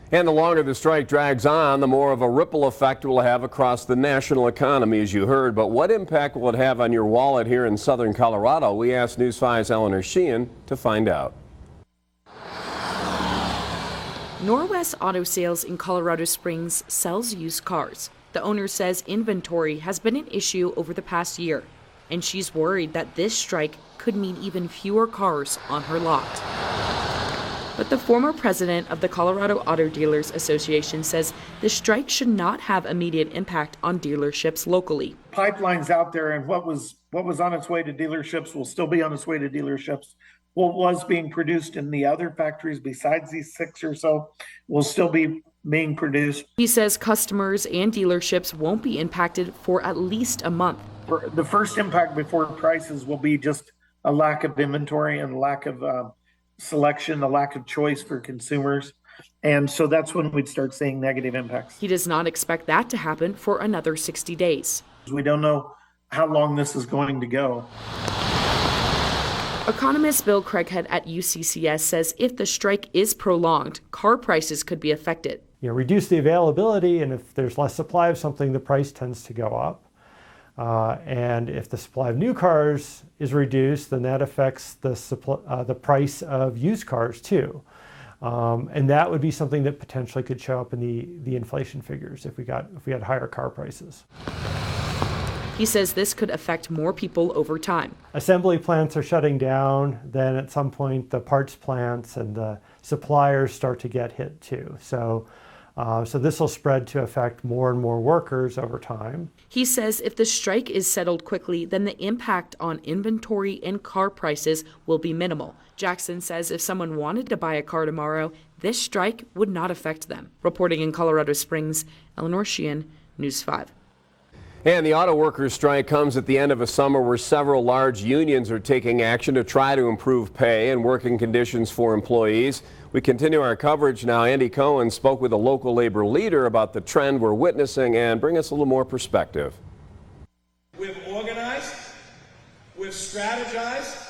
And the longer the strike drags on, the more of a ripple effect it will have across the national economy, as you heard. But what impact will it have on your wallet here in southern Colorado? We asked News 5's Eleanor Sheehan to find out. Norwest Auto Sales in Colorado Springs sells used cars. The owner says inventory has been an issue over the past year, and she's worried that this strike could mean even fewer cars on her lot. But the former president of the Colorado Auto Dealers Association says the strike should not have immediate impact on dealerships locally. Pipelines out there, and what was on its way to dealerships will still be on its way to dealerships. What was being produced in the other factories besides these 6 or so will still be being produced. He says customers and dealerships won't be impacted for at least a month. The first impact before prices will be just a lack of inventory and lack of selection, a lack of choice for consumers. And so that's when we'd start seeing negative impacts. He does not expect that to happen for another 60 days. We don't know how long this is going to go. Economist Bill Craighead at UCCS says if the strike is prolonged, car prices could be affected. Reduce the availability, and if there's less supply of something, the price tends to go up. And if the supply of new cars is reduced, then that affects the price of used cars too. And that would be something that potentially could show up in the inflation figures if we had higher car prices. He says this could affect more people over time. Assembly plants are shutting down, then at some point the parts plants and the suppliers start to get hit too. So this will spread to affect more and more workers over time. He says if the strike is settled quickly, then the impact on inventory and car prices will be minimal. Jackson says if someone wanted to buy a car tomorrow, this strike would not affect them. Reporting in Colorado Springs, Eleanor Sheehan, News 5. And the auto workers strike comes at the end of a summer where several large unions are taking action to try to improve pay and working conditions for employees. We continue our coverage now. Andy Cohen spoke with a local labor leader about the trend we're witnessing and bring us a little more perspective. We've organized, we've strategized.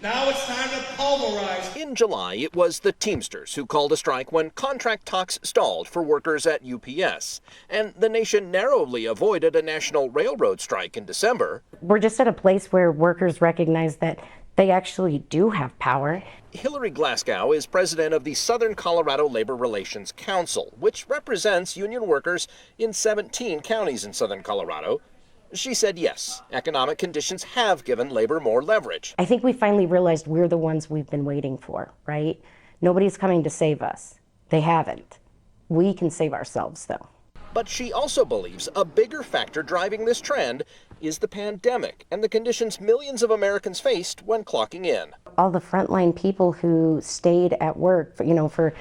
Now it's time to pulverize. In July, it was the Teamsters who called a strike when contract talks stalled for workers at UPS. And the nation narrowly avoided a national railroad strike in December. We're just at a place where workers recognize that they actually do have power. Hillary Glasgow is president of the Southern Colorado Labor Relations Council, which represents union workers in 17 counties in southern Colorado. She said yes, economic conditions have given labor more leverage. I think we finally realized we're the ones we've been waiting for, right? Nobody's coming to save us. They haven't. We can save ourselves, though. But she also believes a bigger factor driving this trend is the pandemic and the conditions millions of Americans faced when clocking in. All the frontline people who stayed at work, for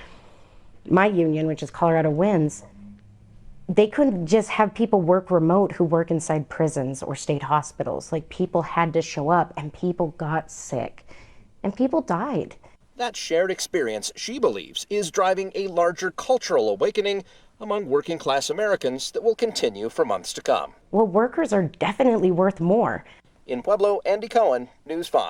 my union, which is Colorado Winds, they couldn't just have people work remote who work inside prisons or state hospitals. Like, people had to show up, and people got sick, and people died. That shared experience, she believes, is driving a larger cultural awakening among working class Americans that will continue for months to come. Well, workers are definitely worth more. In Pueblo, Andy Cohen, News 5.